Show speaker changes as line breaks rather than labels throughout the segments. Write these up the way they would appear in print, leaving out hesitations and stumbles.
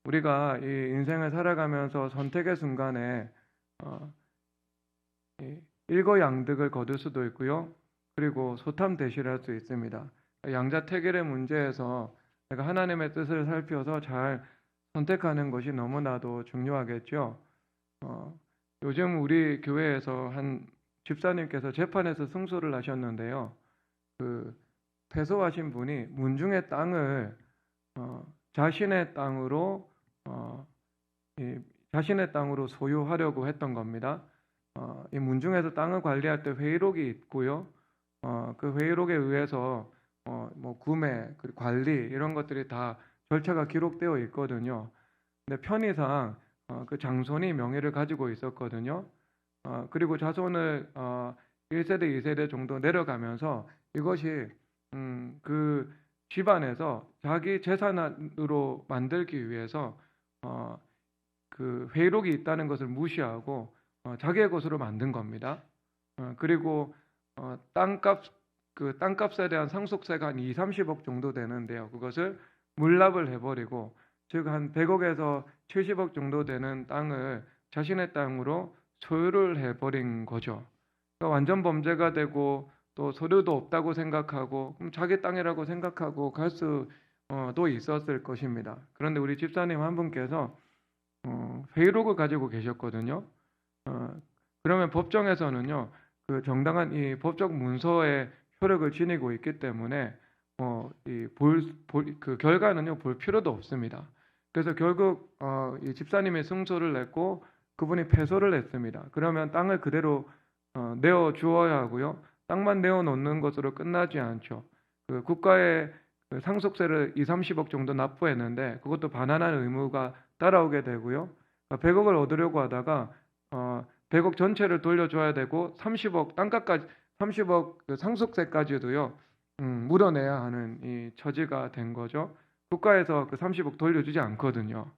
우리가 이 인생을 살아가면서 선택의 순간에 어, 이 일거양득을 거둘 수도 있고요. 그리고 소탐대실할 수 있습니다. 양자택일의 문제에서 내가 하나님의 뜻을 살펴서 잘 선택하는 것이 너무나도 중요하겠죠. 어, 요즘 우리 교회에서 한 집사님께서 재판에서 승소를 하셨는데요. 그 패소하신 분이 문중의 땅을 자신의 땅으로 어, 자신의 땅으로 소유하려고 했던 겁니다. 이 문중에서 땅을 관리할 때 회의록이 있고요. 그 회의록에 의해서 뭐 구매, 관리 이런 것들이 다 절차가 기록되어 있거든요. 근데 편의상 그 장손이 명의를 가지고 있었거든요. 그리고 자손을 1세대, 2세대 정도 내려가면서 이것이 그 집안에서 자기 재산으로 만들기 위해서 그 회의록이 있다는 것을 무시하고 자기의 것으로 만든 겁니다. 그리고 땅값 그 땅값에 대한 상속세가 한 2, 30억 정도 되는데요. 그것을 물납을 해버리고 즉 한 100억에서 70억 정도 되는 땅을 자신의 땅으로 소유를 해버린 거죠. 그러니까 완전 범죄가 되고 또 서류도 없다고 생각하고 그럼 자기 땅이라고 생각하고 갈 수도 있었을 것입니다. 그런데 우리 집사님 한 분께서 회의록을 가지고 계셨거든요. 그러면 법정에서는요, 그 정당한 이 법적 문서의 효력을 지니고 있기 때문에 그 결과는요 볼 필요도 없습니다. 그래서 결국 이 집사님이 승소를 냈고 그분이 패소를 했습니다. 그러면 땅을 그대로 내어 주어야 하고요. 땅만 내어 놓는 것으로 끝나지 않죠. 그 국가에 그 상속세를 2, 30억 정도 납부했는데 그것도 반환할 의무가 따라오게 되고요. 100억을 얻으려고 하다가 100억 전체를 돌려줘야 되고 30억 땅값까지 30억 그 상속세까지도요 물어내야 하는 이 처지가 된 거죠. 국가에서 그 30억 돌려주지 않거든요.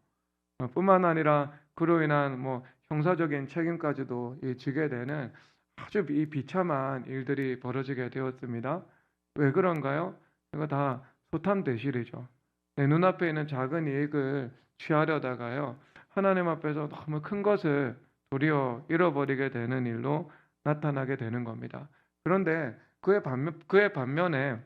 뿐만 아니라 그로 인한 뭐 형사적인 책임까지도 지게 되는 아주 이 비참한 일들이 벌어지게 되었습니다. 왜 그런가요? 이거 다 소탐대실이죠. 내 눈앞에 있는 작은 이익을 취하려다가요 하나님 앞에서 너무 큰 것을 도리어 잃어버리게 되는 일로 나타나게 되는 겁니다. 그런데 그의 반면에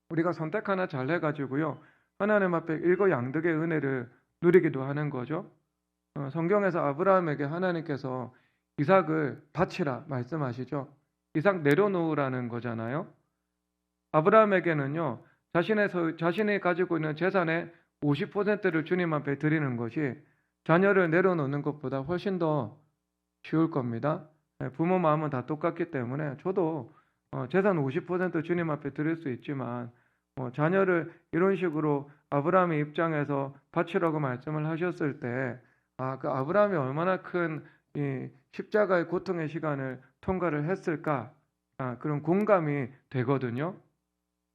우리가 선택 하나 잘 해가지고요 하나님 앞에 일거양득의 은혜를 누리기도 하는 거죠. 성경에서 아브라함에게 하나님께서 이삭을 바치라 말씀하시죠. 이삭 내려놓으라는 거잖아요. 아브라함에게는요 자신이 가지고 있는 재산의 50%를 주님 앞에 드리는 것이 자녀를 내려놓는 것보다 훨씬 더 쉬울 겁니다. 부모 마음은 다 똑같기 때문에 저도 재산 50% 주님 앞에 드릴 수 있지만 자녀를 이런 식으로 아브라함의 입장에서 바치라고 말씀을 하셨을 때 그 아브라함이 얼마나 큰 이 십자가의 고통의 시간을 통과를 했을까 그런 공감이 되거든요.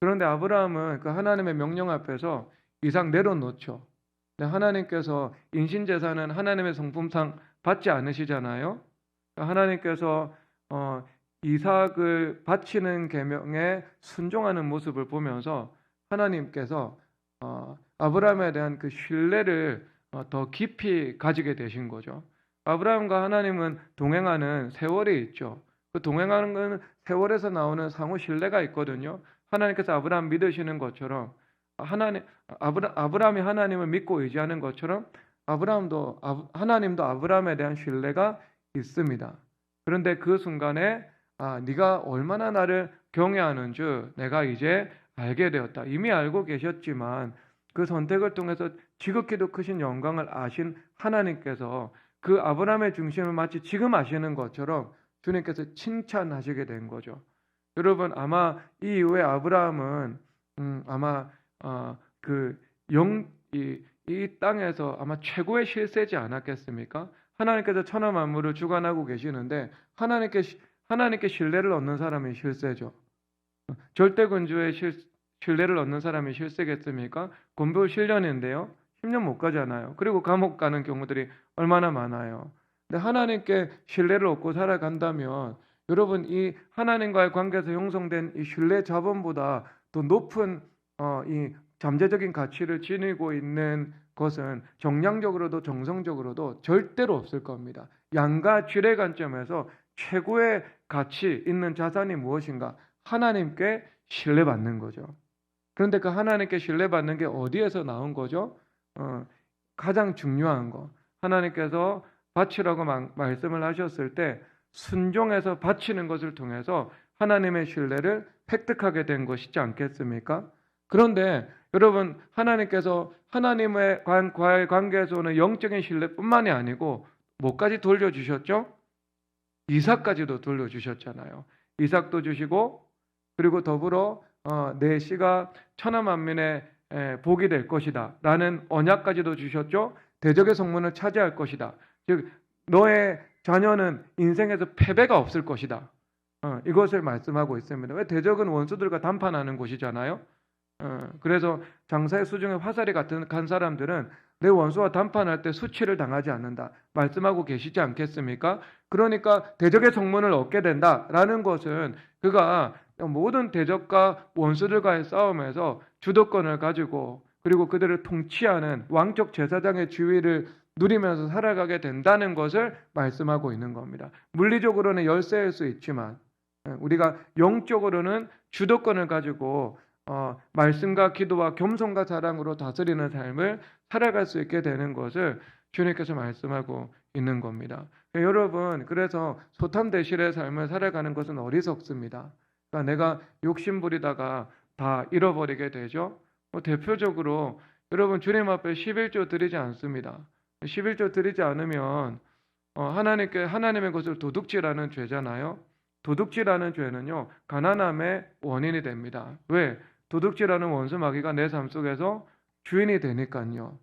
그런데 아브라함은 그 하나님의 명령 앞에서 이삭 내려놓죠. 근데 하나님께서 인신재산은 하나님의 성품상 받지 않으시잖아요. 하나님께서 이삭을 바치는 계명에 순종하는 모습을 보면서 하나님께서 아브라함에 대한 그 신뢰를 더 깊이 가지게 되신 거죠. 아브라함과 하나님은 동행하는 세월이 있죠. 그 동행하는 세월에서 나오는 상호 신뢰가 있거든요. 하나님께서 아브라함 믿으시는 것처럼 아브라함이 하나님을 믿고 의지하는 것처럼 하나님도 아브라함에 대한 신뢰가 있습니다. 그런데 그 순간에 네가 얼마나 나를 경외하는 줄 내가 이제 알게 되었다. 이미 알고 계셨지만 그 선택을 통해서 지극히도 크신 영광을 아신 하나님께서 그 아브라함의 중심을 마치 지금 아시는 것처럼 주님께서 칭찬하시게 된 거죠. 여러분 아마 이 이후에 아브라함은 아마 이 땅에서 아마 최고의 실세지 않았겠습니까? 하나님께서 천하 만물을 주관하고 계시는데 하나님께 신뢰를 얻는 사람이 실세죠. 절대 군주의 신뢰를 얻는 사람이 실세겠습니까? 곤볼 10년인데요. 10년 못 가잖아요. 그리고 감옥 가는 경우들이 얼마나 많아요. 근데 하나님께 신뢰를 얻고 살아간다면 여러분 이 하나님과의 관계에서 형성된 이 신뢰 자본보다 더 높은 이 잠재적인 가치를 지니고 있는 것은 정량적으로도 정성적으로도 절대로 없을 겁니다. 양과 질의 관점에서 최고의 가치 있는 자산이 무엇인가? 하나님께 신뢰받는 거죠. 그런데 그 하나님께 신뢰받는 게 어디에서 나온 거죠? 가장 중요한 거. 하나님께서 바치라고 말씀을 하셨을 때 순종해서 바치는 것을 통해서 하나님의 신뢰를 획득하게 된 것이지 않겠습니까? 그런데 여러분, 하나님께서 하나님의 과의 관계에서 오는 영적인 신뢰뿐만이 아니고 뭐까지 돌려주셨죠? 이삭까지도 돌려주셨잖아요. 이삭도 주시고, 그리고 더불어 내 씨가 천하 만민의 복이 될 것이다 라는 언약까지도 주셨죠. 대적의 성문을 차지할 것이다. 즉 너의 자녀는 인생에서 패배가 없을 것이다. 이것을 말씀하고 있습니다. 왜? 대적은 원수들과 담판하는 곳이잖아요. 그래서 장사의 수중에 화살이 같은 간 사람들은 내 원수와 담판할 때 수치를 당하지 않는다 말씀하고 계시지 않겠습니까? 그러니까 대적의 성문을 얻게 된다라는 것은 그가 모든 대적과 원수들과의 싸움에서 주도권을 가지고 그리고 그들을 통치하는 왕적 제사장의 지위를 누리면서 살아가게 된다는 것을 말씀하고 있는 겁니다. 물리적으로는 열세일 수 있지만 우리가 영적으로는 주도권을 가지고 말씀과 기도와 겸손과 사랑으로 다스리는 삶을 살아갈 수 있게 되는 것을 주님께서 말씀하고 있는 겁니다. 여러분, 그래서 소탐대실의 삶을 살아가는 것은 어리석습니다. 그러니까 내가 욕심부리다가 다 잃어버리게 되죠. 대표적으로 여러분, 주님 앞에 11조 드리지 않습니다. 11조 드리지 않으면 하나님의 것을 도둑질하는 죄잖아요. 도둑질하는 죄는요, 가난함의 원인이 됩니다. 왜? 도둑질하는 원수 마귀가 내 삶 속에서 주인이 되니까요.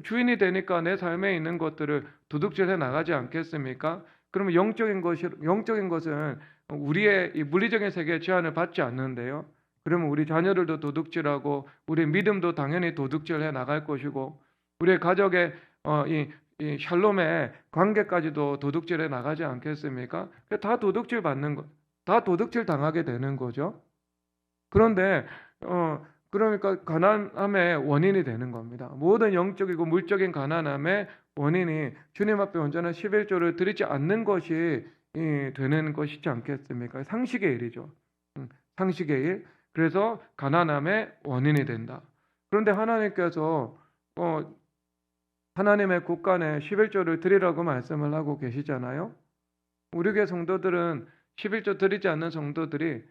주인이 되니까 내 삶에 있는 것들을 도둑질해 나가지 않겠습니까? 그러면 영적인 것은 우리의 이 물리적인 세계의 제한을 받지 않는데요. 그러면 우리 자녀들도 도둑질하고 우리의 믿음도 당연히 도둑질해 나갈 것이고 우리의 가족의 이 샬롬의 관계까지도 도둑질해 나가지 않겠습니까? 다 도둑질 받는 거, 다 도둑질 당하게 되는 거죠. 그런데 그러니까 가난함의 원인이 되는 겁니다. 모든 영적이고 물적인 가난함의 원인이 주님 앞에 온전한 11조를 드리지 않는 것이 되는 것이지 않겠습니까? 상식의 일이죠. 상식의 일. 그래서 가난함의 원인이 된다. 그런데 하나님께서 하나님의 국간에 11조를 드리라고 말씀을 하고 계시잖아요. 우리 교회 성도들은 11조 드리지 않는 성도들이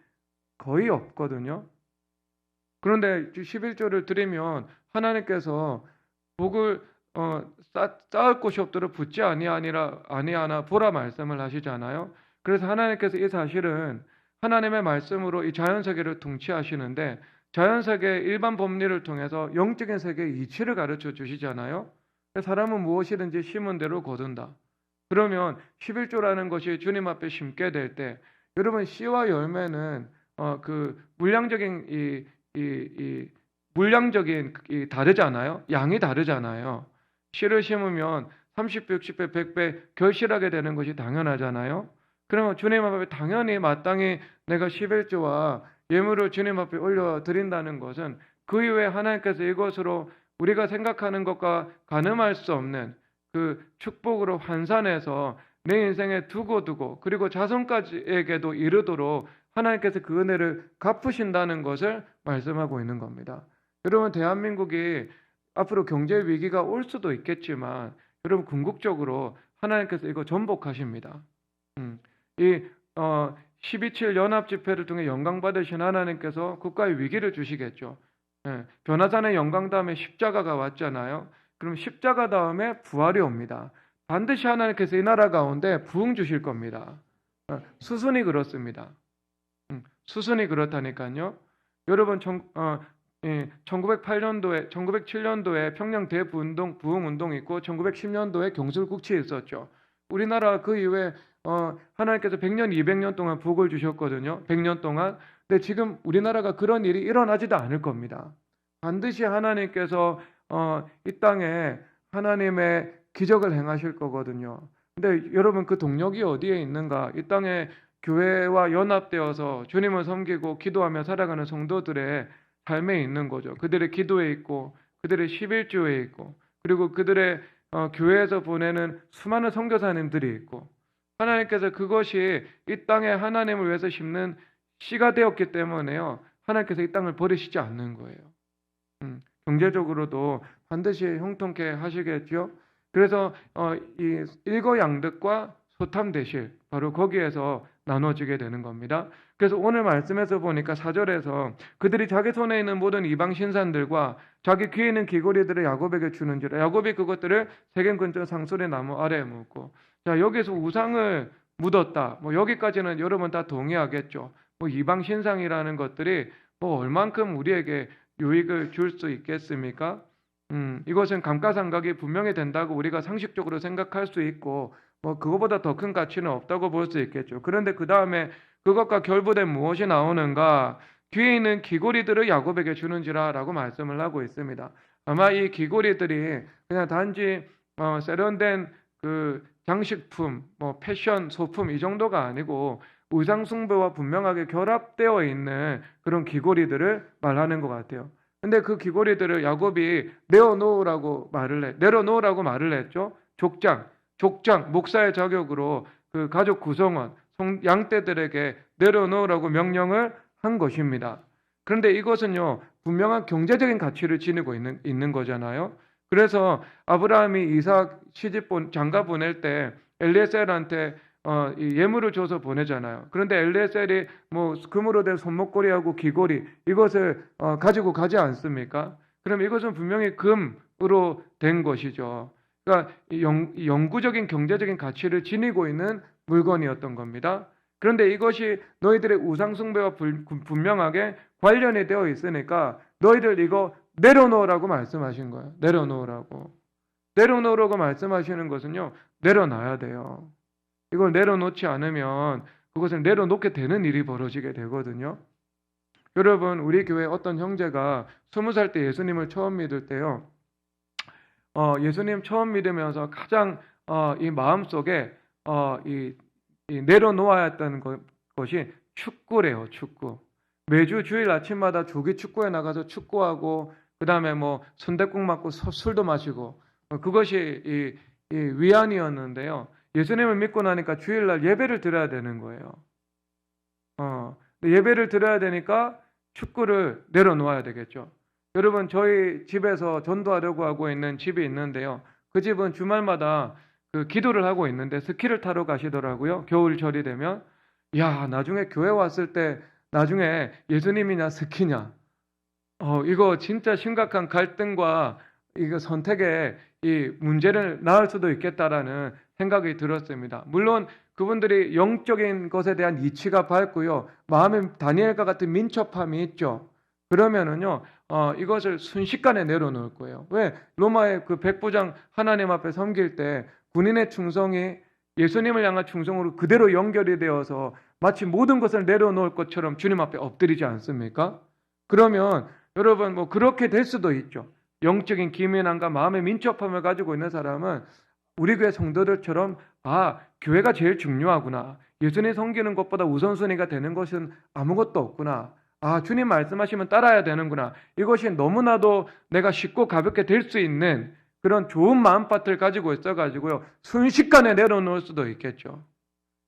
거의 없거든요. 그런데 11조를 드리면 하나님께서 복을 쌓을 곳이 없도록 붓지 아니하나 보라 말씀을 하시잖아요. 그래서 하나님께서 이 사실은 하나님의 말씀으로 이 자연세계를 통치하시는데 자연세계의 일반 법리를 통해서 영적인 세계의 이치를 가르쳐 주시잖아요. 사람은 무엇이든지 심은 대로 거둔다. 그러면 11조라는 것이 주님 앞에 심게 될 때 여러분 씨와 열매는 그 물량적인 다르잖아요. 양이 다르잖아요. 씨를 심으면 30배, 60배, 100배 결실하게 되는 것이 당연하잖아요. 그러면 주님 앞에 당연히 마땅히 내가 11조와 예물을 주님 앞에 올려드린다는 것은 그 이후에 하나님께서 이것으로 우리가 생각하는 것과 가늠할 수 없는 그 축복으로 환산해서 내 인생에 두고 그리고 자손까지에게도 이르도록 하나님께서 그 은혜를 갚으신다는 것을 말씀하고 있는 겁니다. 여러분, 대한민국이 앞으로 경제 위기가 올 수도 있겠지만 여러분 궁극적으로 하나님께서 이거 전복하십니다. 이 12.7 연합집회를 통해 영광 받으신 하나님께서 국가의 위기를 주시겠죠. 변화산의 영광 다음에 십자가가 왔잖아요. 그럼 십자가 다음에 부활이 옵니다. 반드시 하나님께서 이 나라 가운데 부흥 주실 겁니다. 수순이 그렇습니다. 수순이 그렇다니까요. 여러분 1907년도에 평양 대부흥 운동이 있고 1910년도에 경술국치 있었죠. 우리나라 그 이후에 하나님께서 100년, 200년 동안 복을 주셨거든요. 100년 동안. 근데 지금 우리나라가 그런 일이 일어나지도 않을 겁니다. 반드시 하나님께서 이 땅에 하나님의 기적을 행하실 거거든요. 근데 여러분 그 동력이 어디에 있는가? 이 땅에 교회와 연합되어서 주님을 섬기고 기도하며 살아가는 성도들의 삶에 있는 거죠. 그들의 기도에 있고 그들의 11조에 있고 그리고 그들의 교회에서 보내는 수많은 선교사님들이 있고, 하나님께서 그것이 이 땅에 하나님을 위해서 심는 씨가 되었기 때문에요, 하나님께서 이 땅을 버리시지 않는 거예요. 경제적으로도 반드시 형통케 하시겠죠. 그래서 이 일거양득과 소탐대실, 바로 거기에서 나눠지게 되는 겁니다. 그래서 오늘 말씀에서 보니까 4절에서 그들이 자기 손에 있는 모든 이방 신산들과 자기 귀에 있는 귀고리들을 야곱에게 주는지라, 야곱이 그것들을 세겜 근처 상술의 나무 아래에 묻고, 자, 여기서 우상을 묻었다, 뭐 여기까지는 여러분 다 동의하겠죠. 뭐 이방 신상이라는 것들이 뭐 얼만큼 우리에게 유익을 줄 수 있겠습니까? 이것은 감가상각이 분명히 된다고 우리가 상식적으로 생각할 수 있고, 뭐 그거보다 더 큰 가치는 없다고 볼 수 있겠죠. 그런데 그 다음에 그것과 결부된 무엇이 나오는가? 뒤에 있는 귀고리들을 야곱에게 주는지라 라고 말씀을 하고 있습니다. 아마 이 귀고리들이 그냥 단지 세련된 그 장식품, 뭐 패션, 소품 이 정도가 아니고 우상숭배와 분명하게 결합되어 있는 그런 귀고리들을 말하는 것 같아요. 근데 그 귀고리들을 야곱이 내어놓으라고 말을 했죠. 족장, 목사의 자격으로 그 가족 구성원, 양떼들에게 내려놓으라고 명령을 한 것입니다. 그런데 이것은요, 분명한 경제적인 가치를 지니고 있는 거잖아요. 그래서 아브라함이 이삭 장가 보낼 때 엘리에셀한테 예물을 줘서 보내잖아요. 그런데 엘리에셀이 뭐 금으로 된 손목걸이하고 귀걸이 이것을 가지고 가지 않습니까? 그럼 이것은 분명히 금으로 된 것이죠. 그러니까 영구적인 경제적인 가치를 지니고 있는 물건이었던 겁니다. 그런데 이것이 너희들의 우상숭배와 분명하게 관련이 되어 있으니까 너희들 이거 내려놓으라고 말씀하신 거예요. 내려놓으라고 말씀하시는 것은요, 내려놔야 돼요. 이걸 내려놓지 않으면 그것을 내려놓게 되는 일이 벌어지게 되거든요. 여러분, 우리 교회 어떤 형제가 20살 때 예수님을 처음 믿을 때요, 예수님 처음 믿으면서 가장 이 마음속에 이 내려놓아야 했던 것이 축구래요. 축구. 매주 주일 아침마다 조기 축구에 나가서 축구하고, 그 다음에 뭐 순댓국 먹고 술도 마시고, 그것이 이 위안이었는데요. 예수님을 믿고 나니까 주일날 예배를 드려야 되는 거예요. 예배를 드려야 되니까 축구를 내려놓아야 되겠죠. 여러분, 저희 집에서 전도하려고 하고 있는 집이 있는데요. 그 집은 주말마다 그 기도를 하고 있는데 스키를 타러 가시더라고요. 겨울철이 되면. 야, 나중에 교회 왔을 때 나중에 예수님이냐 스키냐. 이거 진짜 심각한 갈등과 이거 선택의 이 문제를 낳을 수도 있겠다라는 생각이 들었습니다. 물론 그분들이 영적인 것에 대한 이치가 밝고요, 마음에 다니엘과 같은 민첩함이 있죠. 그러면은요, 이것을 순식간에 내려놓을 거예요. 왜? 로마의 그 백부장 하나님 앞에 섬길 때 군인의 충성이 예수님을 향한 충성으로 그대로 연결이 되어서 마치 모든 것을 내려놓을 것처럼 주님 앞에 엎드리지 않습니까? 그러면 여러분, 뭐 그렇게 될 수도 있죠. 영적인 기민함과 마음의 민첩함을 가지고 있는 사람은 우리 교회 성도들처럼 교회가 제일 중요하구나, 예수님 섬기는 것보다 우선순위가 되는 것은 아무것도 없구나, 주님 말씀하시면 따라야 되는구나, 이것이 너무나도 내가 쉽고 가볍게 될 수 있는 그런 좋은 마음밭을 가지고 있어가지고요, 순식간에 내려놓을 수도 있겠죠.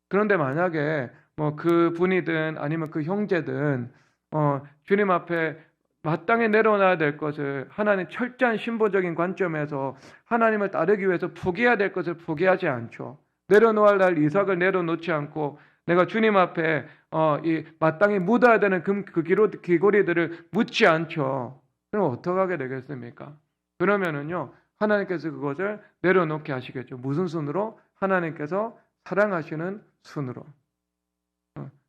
그런데 만약에 뭐 그 분이든 아니면 그 형제든 주님 앞에 마땅히 내려놔야 될 것을 하나님 철저한 신보적인 관점에서 하나님을 따르기 위해서 포기해야 될 것을 포기하지 않죠. 내려놓아야 할 이삭을 내려놓지 않고 내가 주님 앞에 이 마땅히 묻어야 되는 그 귀고리들을 묻지 않죠. 그럼 어떻게 하게 되겠습니까? 그러면은요, 하나님께서 그것을 내려놓게 하시겠죠. 무슨 순으로? 하나님께서 사랑하시는 순으로.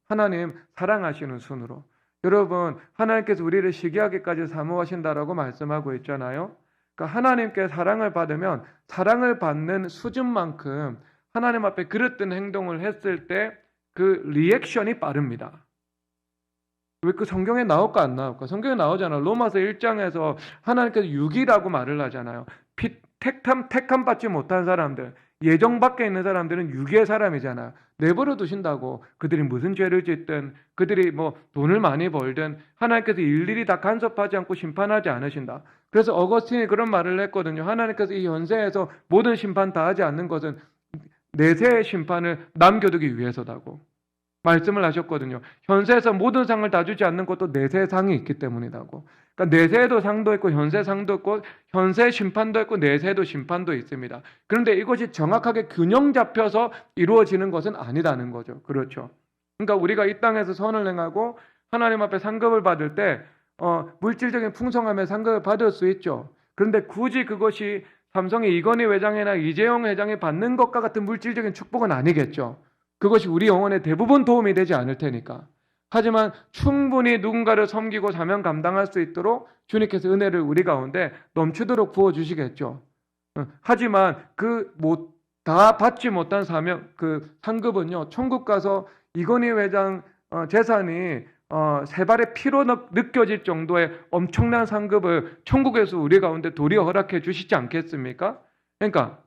하나님 사랑하시는 순으로. 여러분, 하나님께서 우리를 시기하기까지 사모하신다라고 말씀하고 있잖아요. 그러니까 하나님께 사랑을 받으면 사랑을 받는 수준만큼 하나님 앞에 그릇된 행동을 했을 때 그 리액션이 빠릅니다. 왜 그 성경에 나올까 안 나올까? 성경에 나오잖아요. 로마서 1장에서 하나님께서 육이라고 말을 하잖아요. 택함 받지 못한 사람들, 예정 밖에 있는 사람들은 유기의 사람이잖아. 내버려 두신다고. 그들이 무슨 죄를 짓든, 그들이 뭐 돈을 많이 벌든 하나님께서 일일이 다 간섭하지 않고 심판하지 않으신다. 그래서 어거스틴이 그런 말을 했거든요. 하나님께서 이 현세에서 모든 심판 다 하지 않는 것은 내세의 심판을 남겨두기 위해서다고 말씀을 하셨거든요. 현세에서 모든 상을 다 주지 않는 것도 내세의 상이 있기 때문이라고. 그러니까 내세에도 상도 있고 현세 상도 있고 현세 심판도 있고 내세에도 심판도 있습니다. 그런데 이것이 정확하게 균형 잡혀서 이루어지는 것은 아니다는 거죠. 그렇죠. 그러니까 우리가 이 땅에서 선을 행하고 하나님 앞에 상급을 받을 때 물질적인 풍성함의 상급을 받을 수 있죠. 그런데 굳이 그것이 삼성의 이건희 회장이나 이재용 회장이 받는 것과 같은 물질적인 축복은 아니겠죠. 그것이 우리 영혼에 대부분 도움이 되지 않을 테니까. 하지만 충분히 누군가를 섬기고 사명 감당할 수 있도록 주님께서 은혜를 우리 가운데 넘치도록 부어주시겠죠. 하지만 다 받지 못한 사명, 상급은요, 천국 가서 이건희 회장 재산이 세 발의 피로 느껴질 정도의 엄청난 상급을 천국에서 우리 가운데 도리어 허락해 주시지 않겠습니까? 그러니까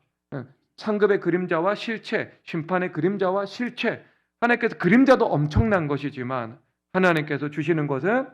상급의 그림자와 실체, 심판의 그림자와 실체. 하나님께서 그림자도 엄청난 것이지만 하나님께서 주시는 것은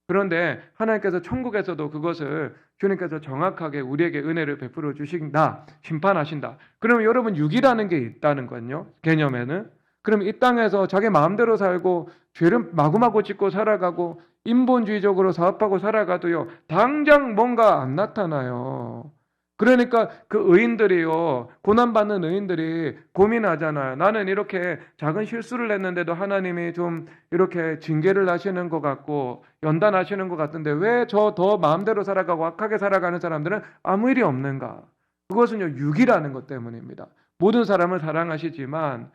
그런데 하나님께서 천국에서도 그것을 주님께서 정확하게 우리에게 은혜를 베풀어 주신다. 심판하신다. 그러면 여러분 육이라는 게 있다는 건요. 개념에는. 그럼 이 땅에서 자기 마음대로 살고 죄를 마구마구 짓고 살아가고 인본주의적으로 사업하고 살아가도요. 당장 뭔가 안 나타나요. 그러니까 그 의인들이요, 고난받는 의인들이 고민하잖아요. 나는 이렇게 작은 실수를 했는데도 하나님이 좀 이렇게 징계를 하시는 것 같고 연단하시는 것 같은데 왜 저 더 마음대로 살아가고 악하게 살아가는 사람들은 아무 일이 없는가? 그것은요, 육이라는 것 때문입니다. 모든 사람을 사랑하시지만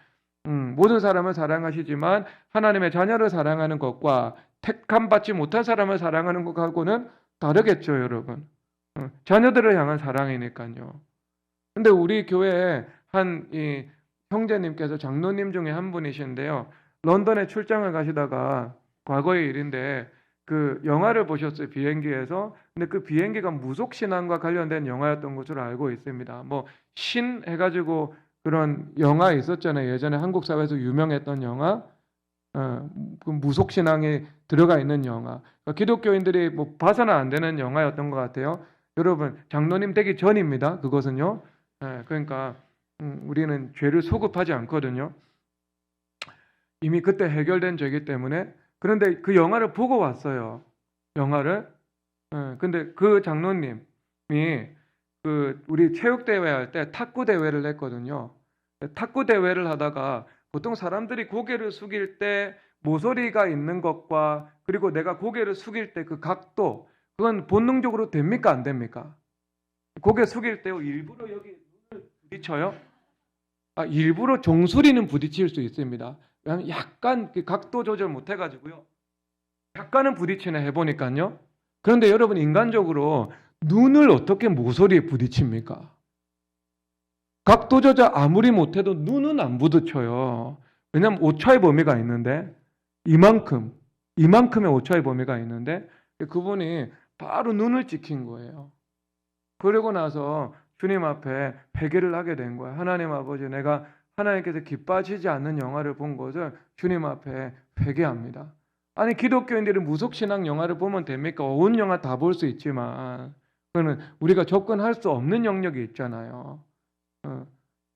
하나님의 자녀를 사랑하는 것과 택함 받지 못한 사람을 사랑하는 것하고는 다르겠죠, 여러분. 자녀들을 향한 사랑이니까요. 근데 우리 교회에 한 이 형제님께서 장로님 중에 한 분이신데요. 런던에 출장을 가시다가 과거의 일인데 그 영화를 보셨어요. 비행기에서. 근데 그 비행기가 무속신앙과 관련된 영화였던 것으로 알고 있습니다. 뭐 신 해가지고 그런 영화 있었잖아요. 예전에 한국 사회에서 유명했던 영화. 그 무속신앙이 들어가 있는 영화. 그러니까 기독교인들이 뭐 봐서는 안 되는 영화였던 것 같아요. 여러분, 장로님 되기 전입니다. 그것은요. 그러니까 우리는 죄를 소급하지 않거든요. 이미 그때 해결된 죄이기 때문에. 그런데 그 영화를 보고 왔어요. 영화를. 근데 그 장로님이 우리 체육대회 할 때 탁구 대회를 했거든요. 탁구 대회를 하다가 보통 사람들이 고개를 숙일 때 모서리가 있는 것과 그리고 내가 고개를 숙일 때 그 각도, 그건 본능적으로 됩니까? 안 됩니까? 고개 숙일 때요, 일부러 여기 눈을 부딪혀요? 일부러 정수리는 부딪힐 수 있습니다. 왜냐하면 약간 그 각도 조절 못 해가지고요. 약간은 부딪히네 해보니까요. 그런데 여러분, 인간적으로 눈을 어떻게 모서리에 부딪힙니까? 각도 조절 아무리 못해도 눈은 안 부딪혀요. 왜냐하면 오차의 범위가 있는데, 이만큼의 오차의 범위가 있는데, 그분이 바로 눈을 찍힌 거예요. 그러고 나서 주님 앞에 회개를 하게 된 거예요. 하나님 아버지, 내가 하나님께서 기뻐하시지 않는 영화를 본 것을 주님 앞에 회개합니다. 아니, 기독교인들이 무속신앙 영화를 보면 됩니까? 온 영화 다 볼 수 있지만 그거는 우리가 접근할 수 없는 영역이 있잖아요.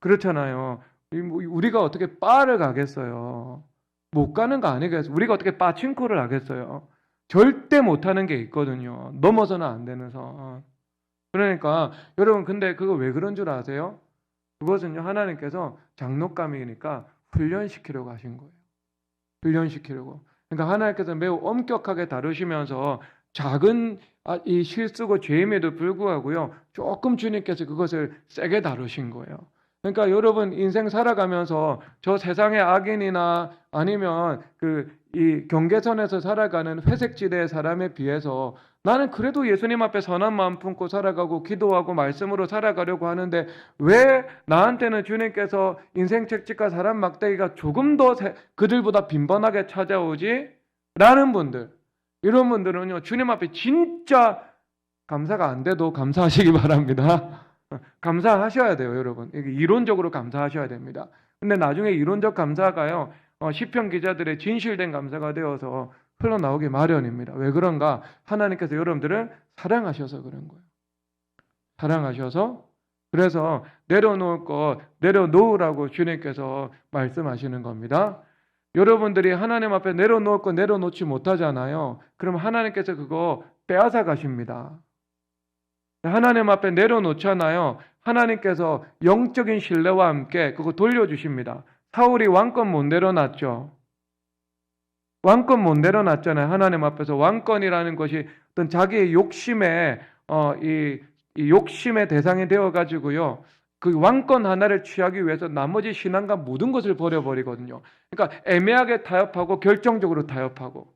그렇잖아요. 우리가 어떻게 바를 가겠어요? 못 가는 거 아니겠어요? 우리가 어떻게 빠친코를 하겠어요? 절대 못하는 게 있거든요. 넘어서는 안 되는 선. 그러니까 여러분, 근데 그거 왜 그런 줄 아세요? 그것은요, 하나님께서 장로감이니까 훈련시키려고 하신 거예요. 훈련시키려고. 그러니까 하나님께서 매우 엄격하게 다루시면서 작은 이 실수고 죄임에도 불구하고요, 조금 주님께서 그것을 세게 다루신 거예요. 그러니까 여러분, 인생 살아가면서 저 세상의 악인이나 아니면 이 경계선에서 살아가는 회색지대의 사람에 비해서 나는 그래도 예수님 앞에 선한 마음 품고 살아가고 기도하고 말씀으로 살아가려고 하는데 왜 나한테는 주님께서 인생 책찍과 사람 막대기가 조금 더 그들보다 빈번하게 찾아오지? 라는 분들, 이런 분들은요, 주님 앞에 진짜 감사가 안 돼도 감사하시기 바랍니다. 감사하셔야 돼요, 여러분. 이게 이론적으로 감사하셔야 됩니다. 근데 나중에 이론적 감사가요, 시편 기자들의 진실된 감사가 되어서 흘러나오기 마련입니다. 왜 그런가? 하나님께서 여러분들을 사랑하셔서 그런 거예요. 사랑하셔서. 그래서 내려놓을 것 내려놓으라고 주님께서 말씀하시는 겁니다. 여러분들이 하나님 앞에 내려놓을 거 내려놓지 못하잖아요. 그럼 하나님께서 그거 빼앗아 가십니다. 하나님 앞에 내려놓잖아요. 하나님께서 영적인 신뢰와 함께 그거 돌려주십니다. 사울이 왕권 못 내려놨죠. 왕권 못 내려놨잖아요. 하나님 앞에서 왕권이라는 것이 어떤 자기의 욕심에 이 욕심의 대상이 되어가지고요. 그 왕권 하나를 취하기 위해서 나머지 신앙과 모든 것을 버려버리거든요. 그러니까 애매하게 타협하고 결정적으로 타협하고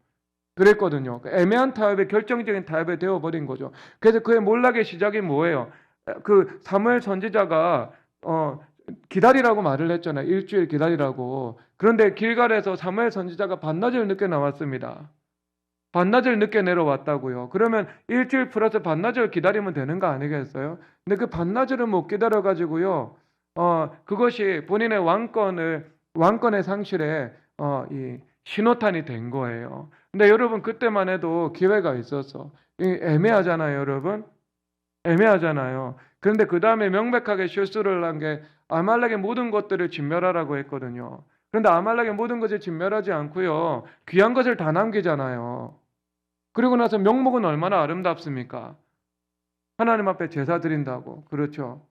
그랬거든요. 애매한 타협에 결정적인 타협이 되어버린 거죠. 그래서 그의 몰락의 시작이 뭐예요? 그 사무엘 선지자가 기다리라고 말을 했잖아요. 일주일 기다리라고. 그런데 길갈에서 사무엘 선지자가 반나절 늦게 나왔습니다. 반나절 늦게 내려왔다고요. 그러면 일주일 플러스 반나절 기다리면 되는 거 아니겠어요? 근데 그 반나절을 못 기다려가지고요. 그것이 본인의 왕권의 상실에 이 신호탄이 된 거예요. 근데 여러분 그때만 해도 기회가 있었어. 애매하잖아요, 여러분. 애매하잖아요. 그런데 그 다음에 명백하게 실수를 한 게 아말렉의 모든 것들을 진멸하라고 했거든요. 그런데 아말렉의 모든 것을 진멸하지 않고요. 귀한 것을 다 남기잖아요. 그리고 나서 명목은 얼마나 아름답습니까? 하나님 앞에 제사 드린다고. 그렇죠.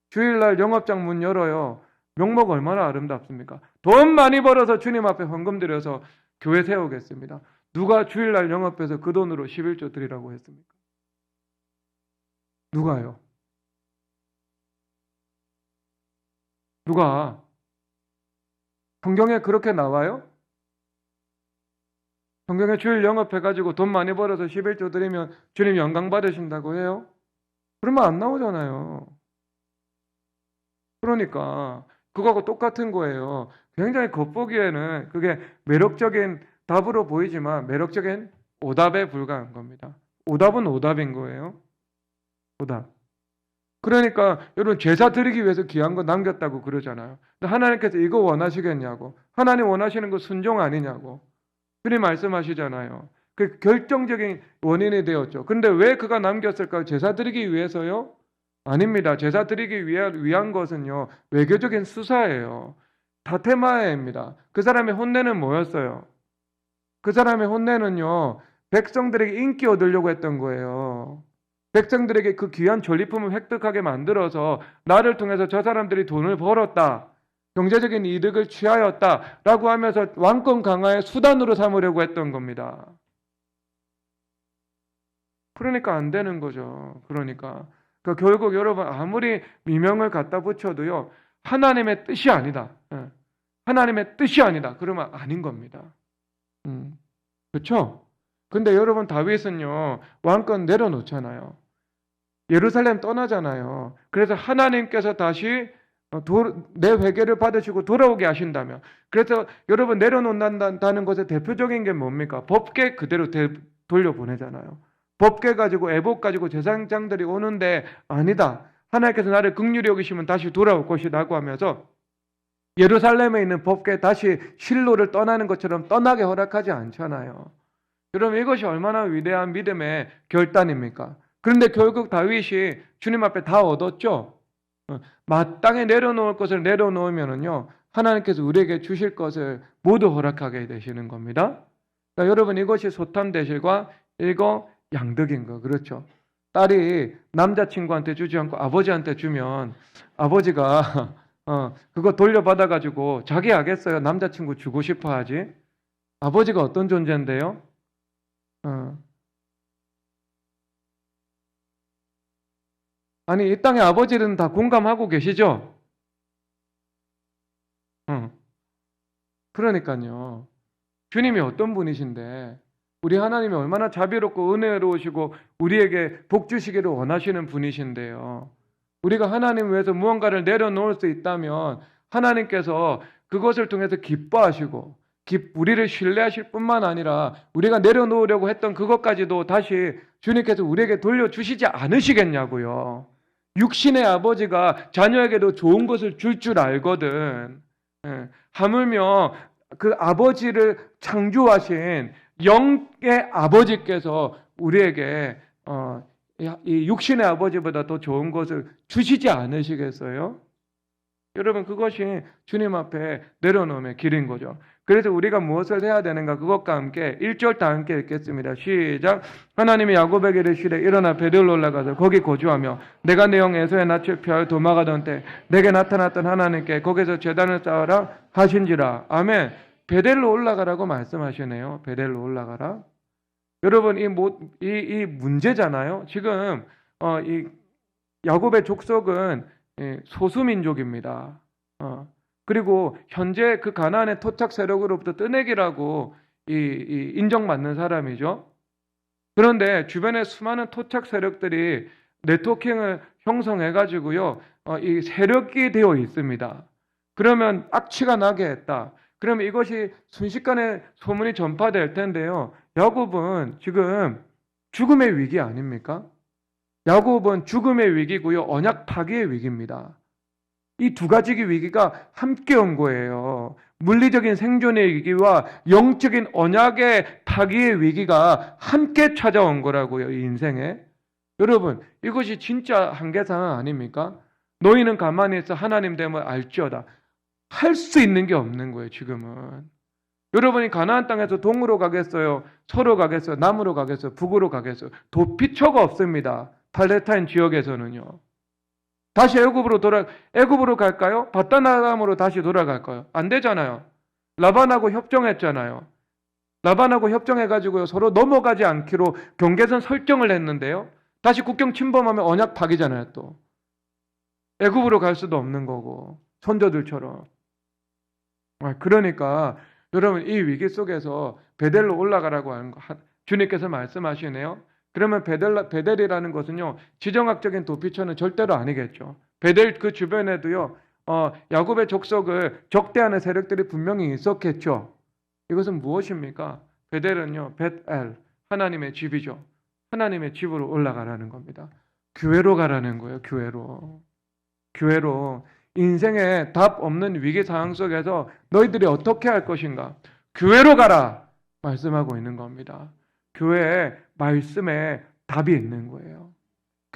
주일날 영업장 문 열어요. 명목 얼마나 아름답습니까? 돈 많이 벌어서 주님 앞에 헌금 드려서 교회 세우겠습니다. 누가 주일날 영업해서 그 돈으로 11조 드리라고 했습니까? 누가요? 누가? 성경에 그렇게 나와요? 성경에 주일 영업해가지고 돈 많이 벌어서 11조 드리면 주님 영광 받으신다고 해요? 그러면 안 나오잖아요. 그러니까 그거하고 똑같은 거예요. 굉장히 겉보기에는 그게 매력적인 답으로 보이지만 매력적인 오답에 불과한 겁니다. 오답은 오답인 거예요. 오답. 그러니까 여러분 제사 드리기 위해서 귀한 거 남겼다고 그러잖아요. 근데 하나님께서 이거 원하시겠냐고. 하나님 원하시는 거 순종 아니냐고. 그리 말씀하시잖아요. 그 결정적인 원인이 되었죠. 근데 왜 그가 남겼을까요? 제사 드리기 위해서요? 아닙니다. 제사 드리기 위한 것은요. 외교적인 수사예요. 다테마에입니다. 그 사람의 혼내는 뭐였어요? 그 사람의 혼내는요. 백성들에게 인기 얻으려고 했던 거예요. 백성들에게 그 귀한 전리품을 획득하게 만들어서 나를 통해서 저 사람들이 돈을 벌었다. 경제적인 이득을 취하였다라고 하면서 왕권 강화의 수단으로 삼으려고 했던 겁니다. 그러니까 안 되는 거죠. 그러니까 결국 여러분 아무리 미명을 갖다 붙여도요. 하나님의 뜻이 아니다. 하나님의 뜻이 아니다. 그러면 아닌 겁니다. 그렇죠? 근데 여러분 다윗은요. 왕권 내려놓잖아요. 예루살렘 떠나잖아요. 그래서 하나님께서 다시 내 회개를 받으시고 돌아오게 하신다면, 그래서 여러분 내려놓는다는 것의 대표적인 게 뭡니까? 법궤 그대로 돌려보내잖아요. 법궤 가지고 애복 가지고 제사장들이 오는데 아니다. 하나님께서 나를 긍휼히 여기시면 다시 돌아올 것이라고 하면서 예루살렘에 있는 법궤 다시 실로를 떠나는 것처럼 떠나게 허락하지 않잖아요. 여러분 이것이 얼마나 위대한 믿음의 결단입니까? 그런데 결국 다윗이 주님 앞에 다 얻었죠. 마땅히 내려놓을 것을 내려놓으면은요 하나님께서 우리에게 주실 것을 모두 허락하게 되시는 겁니다. 그러니까 여러분 이것이 소탐대실과 일거양득인 거 그렇죠. 딸이 남자친구한테 주지 않고 아버지한테 주면 아버지가 그거 돌려받아 가지고 자기 하겠어요? 남자친구 주고 싶어 하지? 아버지가 어떤 존재인데요? 아니 이 땅의 아버지는 다 공감하고 계시죠? 그러니까요. 주님이 어떤 분이신데 우리 하나님이 얼마나 자비롭고 은혜로우시고 우리에게 복 주시기를 원하시는 분이신데요. 우리가 하나님 위해서 무언가를 내려놓을 수 있다면 하나님께서 그것을 통해서 기뻐하시고 우리를 신뢰하실 뿐만 아니라 우리가 내려놓으려고 했던 그것까지도 다시 주님께서 우리에게 돌려주시지 않으시겠냐고요. 육신의 아버지가 자녀에게도 좋은 것을 줄 줄 알거든. 예. 하물며 그 아버지를 창조하신 영의 아버지께서 우리에게 이 육신의 아버지보다 더 좋은 것을 주시지 않으시겠어요? 여러분, 그것이 주님 앞에 내려놓음의 길인 거죠. 그래서 우리가 무엇을 해야 되는가? 그것과 함께 1절 다 함께 읽겠습니다. 시작. 하나님이 야곱에게 이르시되 일어나 베델로 올라가서 거기 거주하며 내가 내 형 에서의 낯을 피하여 도망가던 때 내게 나타났던 하나님께 거기서 제단을 쌓아라 하신지라. 아멘. 베델로 올라가라고 말씀하시네요. 베델로 올라가라. 여러분, 이 문제잖아요. 지금 이 야곱의 족속은 소수민족입니다. 그리고 현재 그 가나안의 토착 세력으로부터 뜨내기라고 인정받는 사람이죠. 그런데 주변에 수많은 토착 세력들이 네트워킹을 형성해가지고요, 이 세력이 되어 있습니다. 그러면 악취가 나게 했다. 그러면 이것이 순식간에 소문이 전파될 텐데요. 야곱은 지금 죽음의 위기 아닙니까? 야곱은 죽음의 위기고요, 언약 파기의 위기입니다. 이 두 가지 위기가 함께 온 거예요. 물리적인 생존의 위기와 영적인 언약의 파기의 위기가 함께 찾아온 거라고요, 이 인생에. 여러분, 이것이 진짜 한계 상황 아닙니까? 너희는 가만히 있어 하나님 됨을 알지어다. 할 수 있는 게 없는 거예요, 지금은. 여러분이 가나안 땅에서 동으로 가겠어요? 서로 가겠어요? 남으로 가겠어요? 북으로 가겠어요? 도피처가 없습니다. 팔레스타인 지역에서는요. 다시 애굽으로 갈까요? 바다나람으로 다시 돌아갈까요? 안 되잖아요. 라반하고 협정했잖아요. 라반하고 협정해가지고요, 서로 넘어가지 않기로 경계선 설정을 했는데요. 다시 국경 침범하면 언약 파기잖아요, 또. 애굽으로 갈 수도 없는 거고, 선조들처럼. 그러니까 여러분, 이 위기 속에서 베델로 올라가라고 하는 거 주님께서 말씀하시네요. 그러면 베델이라는 것은요, 지정학적인 도피처는 절대로 아니겠죠. 베델 그 주변에도요, 야곱의 족속을 적대하는 세력들이 분명히 있었겠죠. 이것은 무엇입니까? 베델은요, 벳엘, 하나님의 집이죠. 하나님의 집으로 올라가라는 겁니다. 교회로 가라는 거예요, 교회로. 교회로. 인생에 답 없는 위기 상황 속에서 너희들이 어떻게 할 것인가? 교회로 가라! 말씀하고 있는 겁니다. 교회에 말씀에 답이 있는 거예요.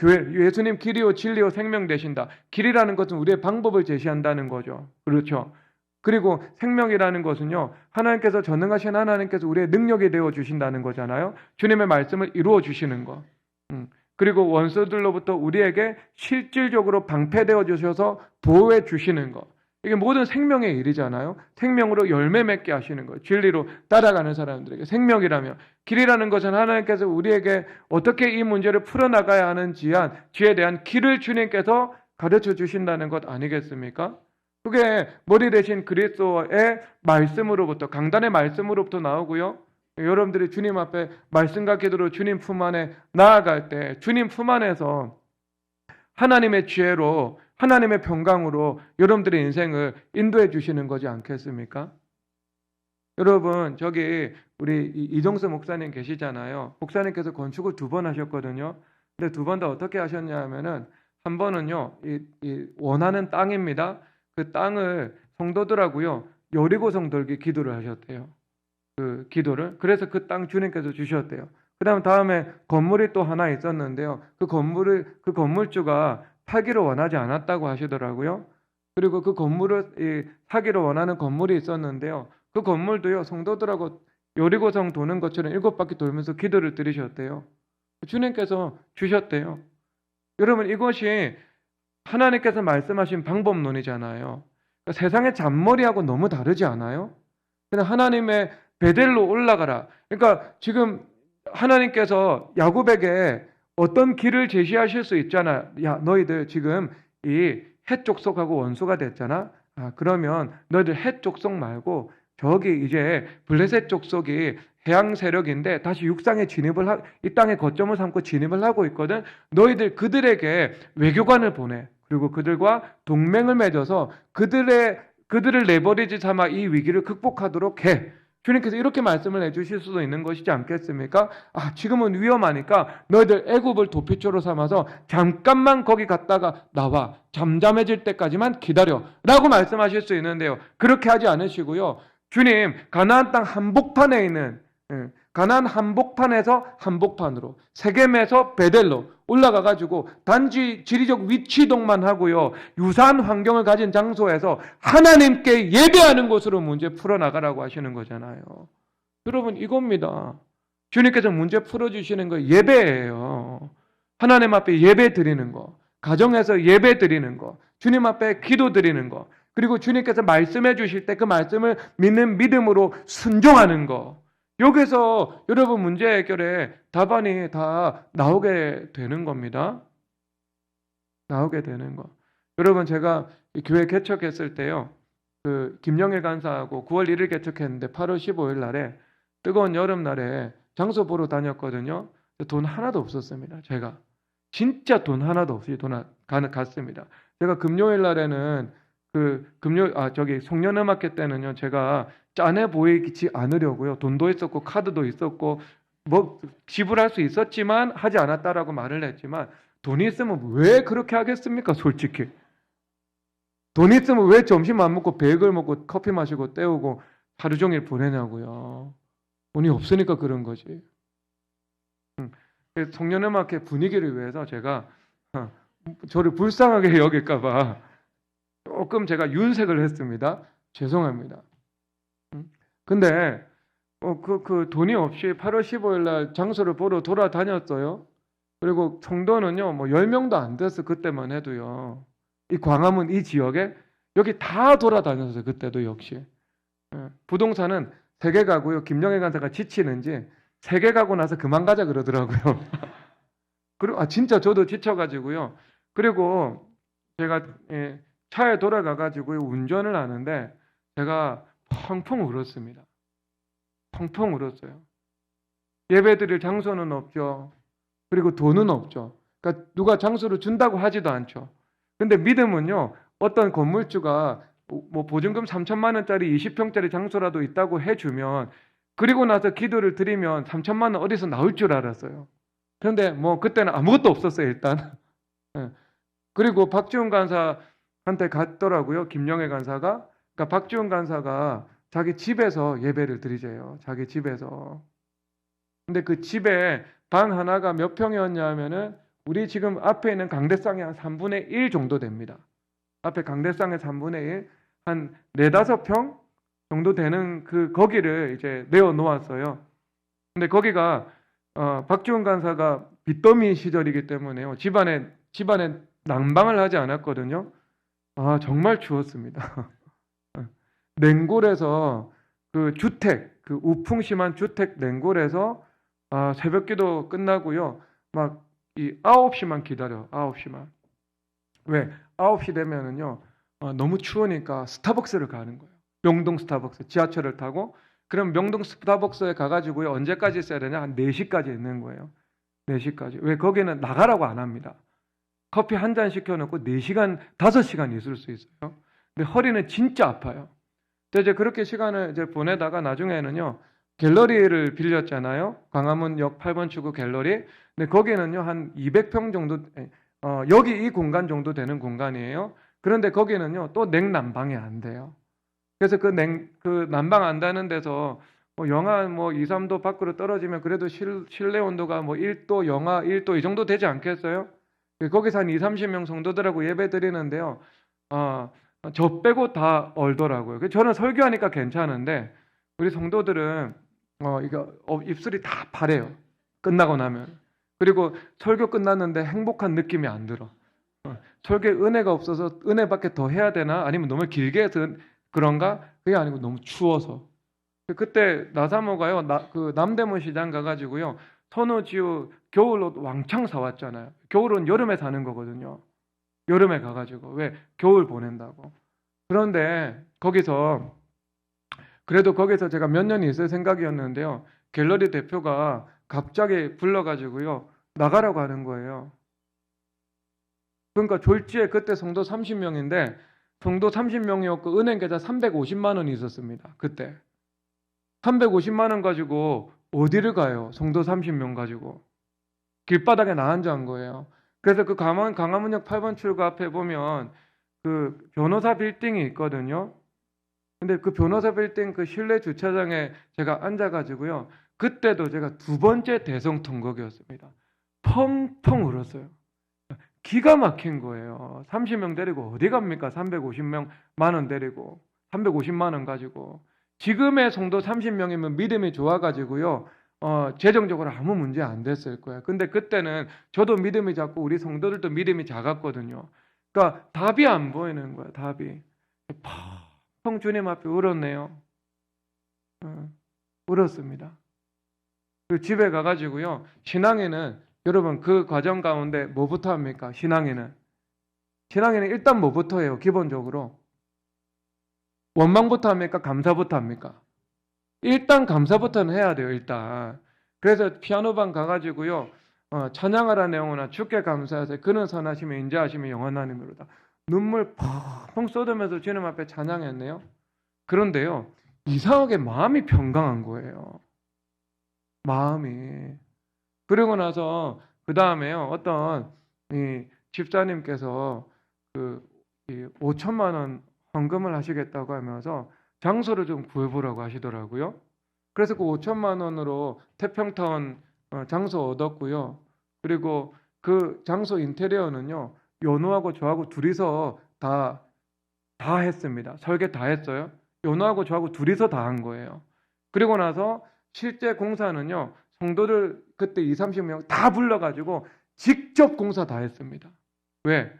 예수님 길이요 진리요 생명 되신다. 길이라는 것은 우리의 방법을 제시한다는 거죠. 그렇죠. 그리고 생명이라는 것은요, 하나님께서 전능하신 하나님께서 우리의 능력이 되어 주신다는 거잖아요. 주님의 말씀을 이루어 주시는 거. 그리고 원수들로부터 우리에게 실질적으로 방패되어 주셔서 보호해 주시는 것. 이게 모든 생명의 일이잖아요. 생명으로 열매 맺게 하시는 거예요. 진리로 따라가는 사람들에게. 생명이라며. 길이라는 것은 하나님께서 우리에게 어떻게 이 문제를 풀어나가야 하는지에 대한 길을 주님께서 가르쳐 주신다는 것 아니겠습니까? 그게 머리 대신 그리스도의 말씀으로부터, 강단의 말씀으로부터 나오고요. 여러분들이 주님 앞에 말씀과 기도로 주님 품 안에 나아갈 때 주님 품 안에서 하나님의 지혜로, 하나님의 평강으로 여러분들의 인생을 인도해 주시는 거지 않겠습니까? 여러분, 저기 우리 이동수 목사님 계시잖아요. 목사님께서 건축을 2번 하셨거든요. 근데 2번 다 어떻게 하셨냐 하면은, 한 번은요, 이 원하는 땅입니다. 그 땅을 성도들하고요, 여리고성 돌기 기도를 하셨대요. 그 기도를. 그래서 그 땅 주님께서 주셨대요. 다음에 건물이 또 하나 있었는데요. 그 건물주가 사기를 원하지 않았다고 하시더라고요. 그리고 그 건물을 사기를 원하는 건물이 있었는데요. 그 건물도요, 성도들하고 여리고성 도는 것처럼 7바퀴 돌면서 기도를 드리셨대요. 주님께서 주셨대요. 여러분, 이것이 하나님께서 말씀하신 방법론이잖아요. 그러니까 세상의 잔머리하고 너무 다르지 않아요? 그냥 하나님의 베델로 올라가라. 그러니까 지금 하나님께서 야곱에게 어떤 길을 제시하실 수 있잖아. 야, 너희들 지금 이 헷 족속하고 원수가 됐잖아. 그러면 너희들 헷 족속 말고 저기 이제 블레셋 족속이 해양 세력인데 다시 육상에 이 땅에 거점을 삼고 진입을 하고 있거든. 너희들 그들에게 외교관을 보내. 그리고 그들과 동맹을 맺어서 그들을 레버리지 삼아 이 위기를 극복하도록 해. 주님께서 이렇게 말씀을 해주실 수도 있는 것이지 않겠습니까? 아, 지금은 위험하니까 너희들 애굽을 도피처로 삼아서 잠깐만 거기 갔다가 나와. 잠잠해질 때까지만 기다려 라고 말씀하실 수 있는데요. 그렇게 하지 않으시고요. 주님, 가나안 땅 한복판에 있는 가나안 한복판에서 한복판으로, 세겜에서 베델로 올라가 가지고 단지 지리적 위치 이동만 하고요, 유사한 환경을 가진 장소에서 하나님께 예배하는 곳으로 문제 풀어나가라고 하시는 거잖아요. 여러분, 이겁니다. 주님께서 문제 풀어주시는 거 예배예요. 하나님 앞에 예배 드리는 거, 가정에서 예배 드리는 거, 주님 앞에 기도 드리는 거, 그리고 주님께서 말씀해 주실 때 그 말씀을 믿는 믿음으로 순종하는 거. 여기서 여러분 문제 해결에 답안이 다 나오게 되는 겁니다. 나오게 되는 거. 여러분, 제가 교회 개척했을 때요, 그 김영일 간사하고 9월 1일 개척했는데 8월 15일 날에 뜨거운 여름날에 장소 보러 다녔거든요. 돈 하나도 없었습니다. 제가 진짜 돈 하나도 없이 갔습니다. 제가 금요일 날에는 송년음악회 때는요, 제가 짠해 보이지 않으려고요, 돈도 있었고 카드도 있었고 뭐 지불할 수 있었지만 하지 않았다라고 말을 했지만, 돈이 있으면 왜 그렇게 하겠습니까? 솔직히 돈이 있으면 왜 점심 안 먹고 베이글 먹고 커피 마시고 때우고 하루 종일 보내냐고요. 돈이 없으니까 그런 거지. 송년음악회 분위기를 위해서 제가 저를 불쌍하게 여길까봐 조금 제가 윤색을 했습니다. 죄송합니다. 근데 그 돈이 없이 8월 15일 날 장소를 보러 돌아다녔어요. 그리고 성도는요, 뭐 10명도 안 됐어. 그때만 해도요. 이 광화문 이 지역에 여기 다 돌아다녔어요. 그때도 역시. 부동산은 3개 가고요. 김영애 간사가 지치는지 3개 가고 나서 그만 가자 그러더라고요. 그리고 진짜 저도 지쳐가지고요. 그리고 제가 차에 돌아가가지고 운전을 하는데 제가 펑펑 울었습니다. 펑펑 울었어요. 예배드릴 장소는 없죠. 그리고 돈은 없죠. 그러니까 누가 장소를 준다고 하지도 않죠. 근데 믿음은요, 어떤 건물주가 뭐 보증금 3천만 원짜리 20평짜리 장소라도 있다고 해주면, 그리고 나서 기도를 드리면 3천만 원 어디서 나올 줄 알았어요. 그런데 뭐 그때는 아무것도 없었어요, 일단. 그리고 박지훈 간사한테 갔더라고요, 김영애 간사가. 그러니까 박지훈 간사가 자기 집에서 예배를 드리재요. 자기 집에서. 근데 그 집에 방 하나가 몇 평이었냐 하면은 우리 지금 앞에 있는 강대상의 한 3분의 1 정도 됩니다. 앞에 강대상의 3분의 1, 한 4, 5평 정도 되는 거기를 이제 내어 놓았어요. 근데 거기가 박지훈 간사가 빚더미 시절이기 때문에요, 집안에 난방을 하지 않았거든요. 정말 추웠습니다. 냉골에서 그 우풍 심한 주택 냉골에서 새벽 기도 끝나고요, 막 이 9시만 기다려. 9시만. 왜? 9시 되면은요, 너무 추우니까 스타벅스를 가는 거예요. 명동 스타벅스. 지하철을 타고. 그럼 명동 스타벅스에 가가지고요, 언제까지 있어야 되냐? 한 4시까지 있는 거예요. 4시까지. 왜? 거기는 나가라고 안 합니다. 커피 한 잔 시켜놓고 4시간, 5시간 있을 수 있어요. 근데 허리는 진짜 아파요. 이제 그렇게 시간을 이제 보내다가 나중에는요, 갤러리를 빌렸잖아요. 광화문역 8번 출구 갤러리. 근데 거기는요, 한 200평 정도, 여기 이 공간 정도 되는 공간이에요. 그런데 거기는요, 또 냉난방이 안 돼요. 그래서 그 난방 안 되는 데서 뭐 영하 뭐 2, 3도 밖으로 떨어지면 그래도 실내 온도가 뭐 1도, 영하 1도 이 정도 되지 않겠어요? 거기서 한 2, 30명 성도들하고 예배 드리는데요. 저 빼고 다 얼더라고요. 저는 설교하니까 괜찮은데 우리 성도들은 입술이 다 파래요. 끝나고 나면. 그리고 설교 끝났는데 행복한 느낌이 안 들어. 설교에 은혜가 없어서 은혜밖에 더 해야 되나? 아니면 너무 길게 해서 그런가? 그게 아니고 너무 추워서. 그때 나사모가요, 그 남대문 시장 가가지고요, 선우지우 겨울옷 왕창 사왔잖아요. 겨울은 여름에 사는 거거든요. 여름에 가가지고. 왜? 겨울 보낸다고. 그런데 그래도 거기서 제가 몇 년이 있을 생각이었는데요, 갤러리 대표가 갑자기 불러가지고요, 나가라고 하는 거예요. 그러니까 졸지에 그때 성도 30명인데 성도 30명이었고 은행 계좌 350만 원이 있었습니다. 그때. 350만 원 가지고 어디를 가요? 성도 30명 가지고. 길바닥에 나앉은 거예요. 그래서 그 강화문역 8번 출구 앞에 보면 그 변호사 빌딩이 있거든요. 근데 그 변호사 빌딩 그 실내 주차장에 제가 앉아가지고요. 그때도 제가 두 번째 대성통곡이었습니다. 펑펑 울었어요. 기가 막힌 거예요. 30명 데리고 어디 갑니까? 350만 원 데리고 350만 원 가지고. 지금의 성도 30명이면 믿음이 좋아가지고요. 재정적으로 아무 문제 안 됐을 거예요. 근데 그때는 저도 믿음이 작고 우리 성도들도 믿음이 작았거든요. 그러니까 답이 안 보이는 거예요. 답이. 펑 주님 앞에 울었네요. 울었습니다. 그 집에 가가지고요. 신앙에는 여러분 그 과정 가운데 뭐부터 합니까? 신앙에는 일단 뭐부터 해요? 기본적으로 원망부터 합니까? 감사부터 합니까? 일단 감사부터는 해야 돼요. 일단. 그래서 피아노방 가가지고요. 찬양하라 내용이나 주께 감사하세요. 그는 선하시며 인자하시며 영원하님으로다. 눈물 펑펑 쏟으면서 주님 앞에 찬양했네요. 그런데요. 이상하게 마음이 평강한 거예요. 마음이. 그리고 나서 그 다음에요. 어떤 이 집사님께서 그 5천만 원 헌금을 하시겠다고 하면서 장소를 좀 구해보라고 하시더라고요. 그래서 그 5천만 원으로 태평타운 장소 얻었고요. 그리고 그 장소 인테리어는요. 연우하고 저하고 둘이서 다 했습니다. 설계 다 했어요. 연우하고 저하고 둘이서 다 한 거예요. 그리고 나서 실제 공사는요. 성도들 그때 20-30명 다 불러가지고 직접 공사 다 했습니다. 왜?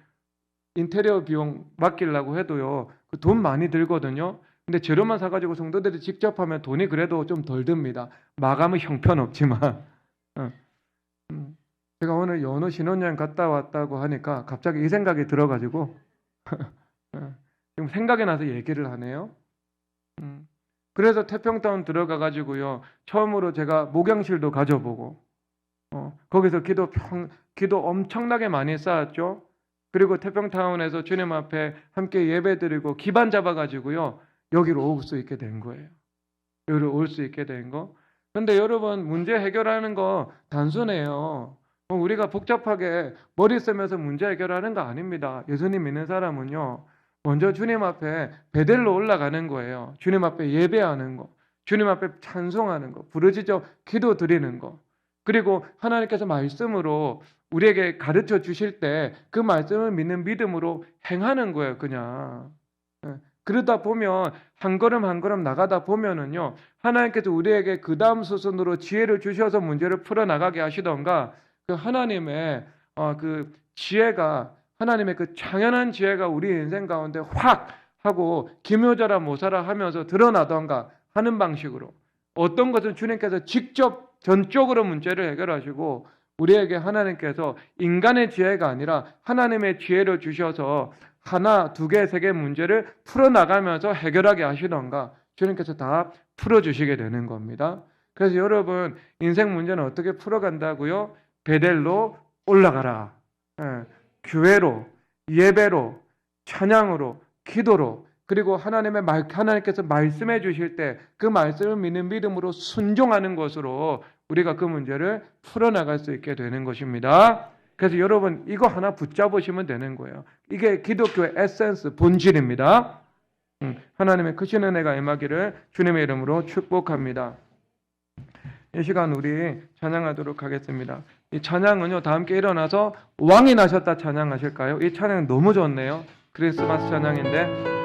인테리어 비용 맡기려고 해도요. 그 돈 많이 들거든요. 근데 재료만 사가지고 성도들이 직접 하면 돈이 그래도 좀 덜 듭니다. 마감은 형편없지만. 제가 오늘 연호 신혼여행 갔다 왔다고 하니까 갑자기 이 생각이 들어가지고 지금 생각이 나서 얘기를 하네요. 그래서 태평타운 들어가가지고요. 처음으로 제가 목양실도 가져보고 거기서 기도 엄청나게 많이 쌓았죠. 그리고 태평타운에서 주님 앞에 함께 예배드리고 기반 잡아가지고요. 여기로 올 수 있게 된 거예요. 여기로 올 수 있게 된 거. 근데 여러분 문제 해결하는 거 단순해요. 우리가 복잡하게 머리 쓰면서 문제 해결하는 거 아닙니다. 예수님 믿는 사람은요. 먼저 주님 앞에 베델로 올라가는 거예요. 주님 앞에 예배하는 거. 주님 앞에 찬송하는 거. 부르짖어 기도 드리는 거. 그리고 하나님께서 말씀으로 우리에게 가르쳐 주실 때 그 말씀을 믿는 믿음으로 행하는 거예요. 그냥. 그러다 보면 한 걸음 한 걸음 나가다 보면은요. 하나님께서 우리에게 그 다음 수순으로 지혜를 주셔서 문제를 풀어나가게 하시던가 그 하나님의 그 지혜가 하나님의 그 창연한 지혜가 우리 인생 가운데 확 하고 기묘자라 모사라 하면서 드러나던가 하는 방식으로 어떤 것은 주님께서 직접 전적으로 문제를 해결하시고 우리에게 하나님께서 인간의 지혜가 아니라 하나님의 지혜를 주셔서 하나, 두 개, 세 개 문제를 풀어나가면서 해결하게 하시던가 주님께서 다 풀어주시게 되는 겁니다. 그래서 여러분 인생 문제는 어떻게 풀어간다고요? 베델로 올라가라. 교회로, 예배로, 찬양으로, 기도로 그리고 하나님께서 말씀해 주실 때 그 말씀을 믿는 믿음으로 순종하는 것으로 우리가 그 문제를 풀어나갈 수 있게 되는 것입니다. 그래서 여러분 이거 하나 붙잡으시면 되는 거예요. 이게 기독교의 에센스, 본질입니다. 하나님의 크신 은혜가 임하기를 주님의 이름으로 축복합니다. 이 시간 우리 찬양하도록 하겠습니다. 이 찬양은요 다 함께 일어나서 왕이 나셨다 찬양하실까요? 이 찬양 너무 좋네요. 크리스마스 찬양인데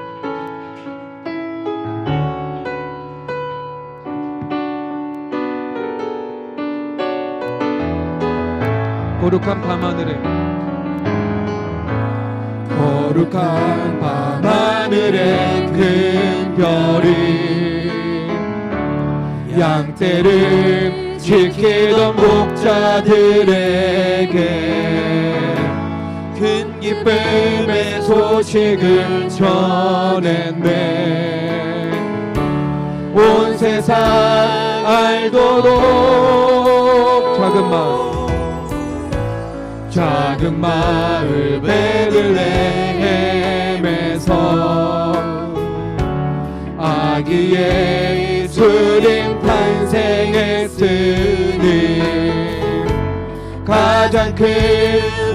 거룩한 밤하늘에
거룩한 밤하늘에 큰 별이 양떼를 지키던 목자들에게 큰 기쁨의 소식을 전했네. 온 세상 알도록 작은 마을 베들레헴에서 아기 예수님 가장 큰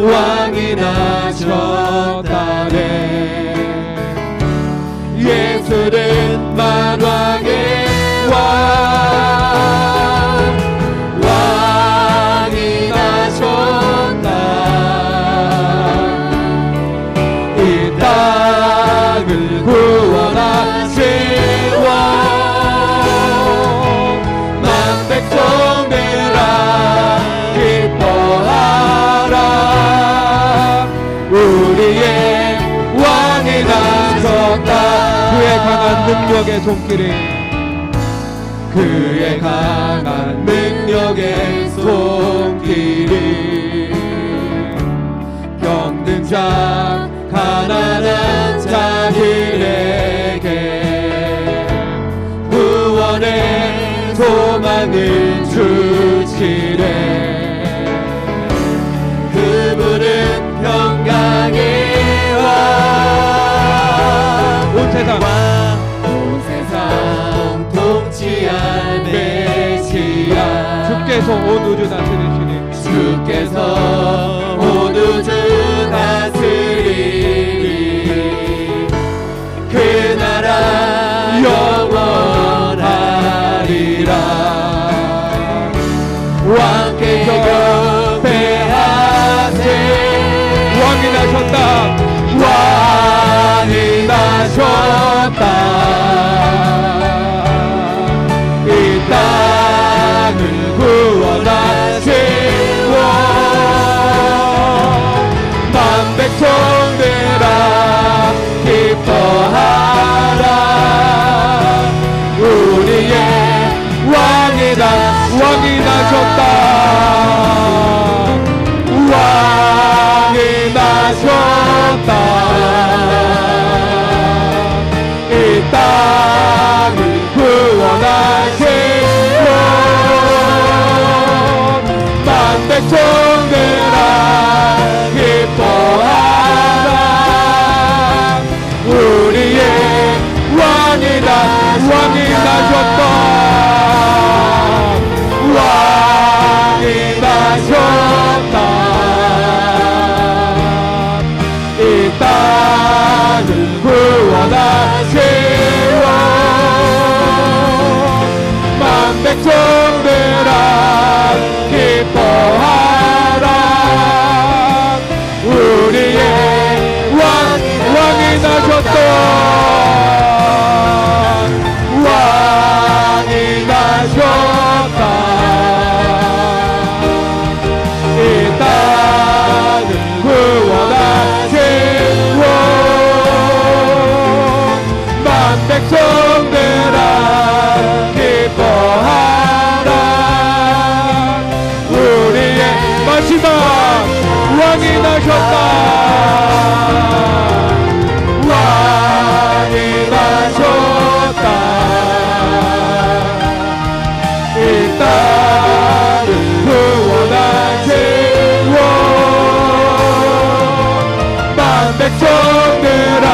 왕이 나셨다네. 예수는 만왕의 왕이 나셨다. 이 땅을 구원하신 왕, 만 백성들아 기뻐하라. 우리의 왕이 나섰다. 그의 강한 능력의 손길이, 그의 강한 능력의 손길이 병든 자 가난한 자들에게 구원의 소망을 주시네. 그분은 평강의 왕, 온 세상 통치할 메시아. 주께서 온 우주 다스리시니, 주께서 온 우주 다스리니 그 나라 영원하리라. 왕께 경배하세. 왕이 나셨다. 왕이 나셨다. 이 땅을 구원하신 왕, 만 백성들아 기뻐하라. 우리의 왕이다. 왕이 나셨다. 왕이 나셨다. 이 땅을 구원하신 왕, 만 백성들아 기뻐하라. 우리의 왕이다. 왕이 나셨다. 왕이 나셨다. 이 땅을 구원하신 왕, 만 백성들아 기뻐하라. 우리의 왕이 나셨다. 왕이 나셨다. 이 땅을 구원하신 왕, 만 백성들아 기뻐하라. 우리의 마지막 왕이 나셨다. 왕이 나셨다. 이 땅을 구원하신 왕, 만 백성들아